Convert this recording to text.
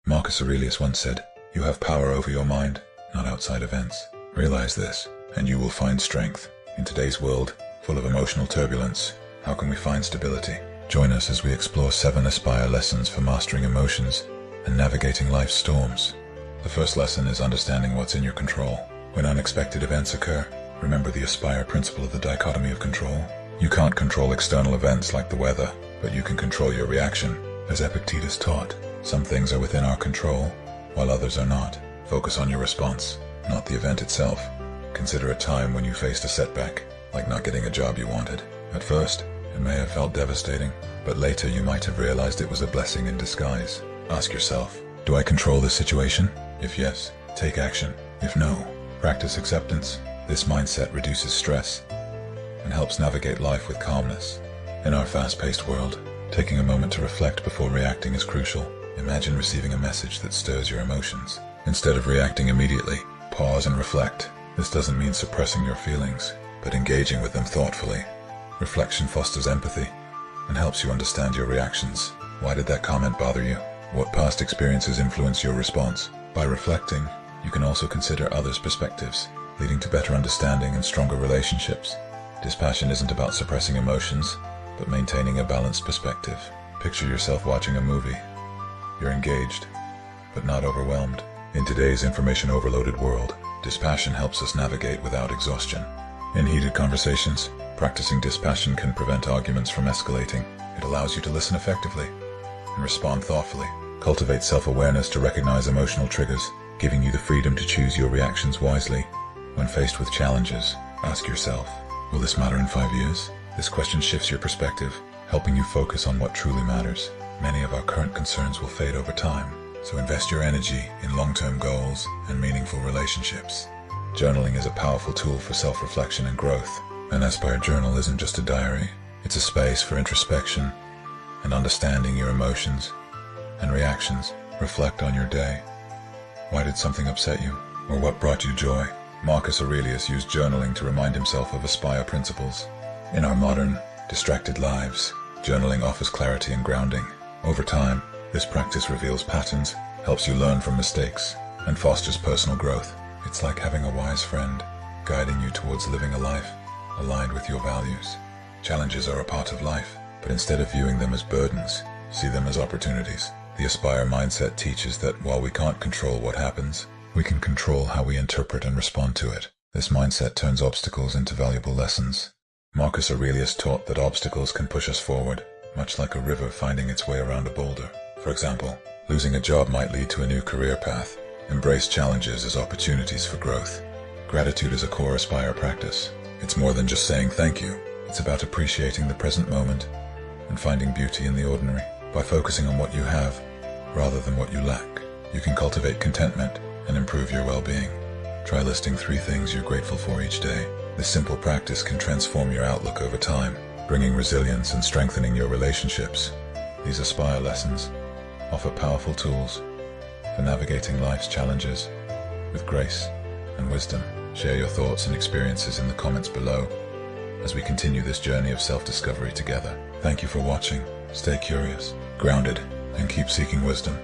Marcus Aurelius once said, "You have power over your mind, not outside events." Realize this, and you will find strength. In today's world, full of emotional turbulence, how can we find stability? Join us as we explore 7 Aspire lessons for mastering emotions and navigating life's storms. The first lesson is understanding what's in your control. When unexpected events occur, remember the Aspire principle of the dichotomy of control. You can't control external events like the weather, but you can control your reaction. As Epictetus taught, some things are within our control, while others are not. Focus on your response, not the event itself. Consider a time when you faced a setback, like not getting a job you wanted. At first, it may have felt devastating, but later you might have realized it was a blessing in disguise. Ask yourself, do I control this situation? If yes, take action. If no, practice acceptance. This mindset reduces stress and helps navigate life with calmness. In our fast-paced world, taking a moment to reflect before reacting is crucial. Imagine receiving a message that stirs your emotions. Instead of reacting immediately, pause and reflect. This doesn't mean suppressing your feelings, but engaging with them thoughtfully. Reflection fosters empathy and helps you understand your reactions. Why did that comment bother you? What past experiences influence your response? By reflecting, you can also consider others' perspectives, leading to better understanding and stronger relationships. Dispassion isn't about suppressing emotions, but maintaining a balanced perspective. Picture yourself watching a movie. You're engaged, but not overwhelmed. In today's information-overloaded world, dispassion helps us navigate without exhaustion. In heated conversations, practicing dispassion can prevent arguments from escalating. It allows you to listen effectively and respond thoughtfully. Cultivate self-awareness to recognize emotional triggers, giving you the freedom to choose your reactions wisely. When faced with challenges, ask yourself, will this matter in 5 years? This question shifts your perspective, helping you focus on what truly matters. Many of our current concerns will fade over time, so invest your energy in long-term goals and meaningful relationships. Journaling is a powerful tool for self-reflection and growth. An Aspire journal isn't just a diary, it's a space for introspection and understanding your emotions and reactions. Reflect on your day. Why did something upset you? Or what brought you joy? Marcus Aurelius used journaling to remind himself of Aspire principles. In our modern, distracted lives, journaling offers clarity and grounding. Over time, this practice reveals patterns, helps you learn from mistakes, and fosters personal growth. It's like having a wise friend, guiding you towards living a life aligned with your values. Challenges are a part of life, but instead of viewing them as burdens, see them as opportunities. The Aspire mindset teaches that while we can't control what happens, we can control how we interpret and respond to it. This mindset turns obstacles into valuable lessons. Marcus Aurelius taught that obstacles can push us forward, much like a river finding its way around a boulder. For example, losing a job might lead to a new career path. Embrace challenges as opportunities for growth. Gratitude is a core Aspire practice. It's more than just saying thank you. It's about appreciating the present moment and finding beauty in the ordinary. By focusing on what you have, rather than what you lack, you can cultivate contentment and improve your well-being. Try listing 3 things you're grateful for each day. This simple practice can transform your outlook over time, bringing resilience and strengthening your relationships. These Aspire lessons offer powerful tools for navigating life's challenges with grace and wisdom. Share your thoughts and experiences in the comments below as we continue this journey of self-discovery together. Thank you for watching. Stay curious, grounded, and keep seeking wisdom.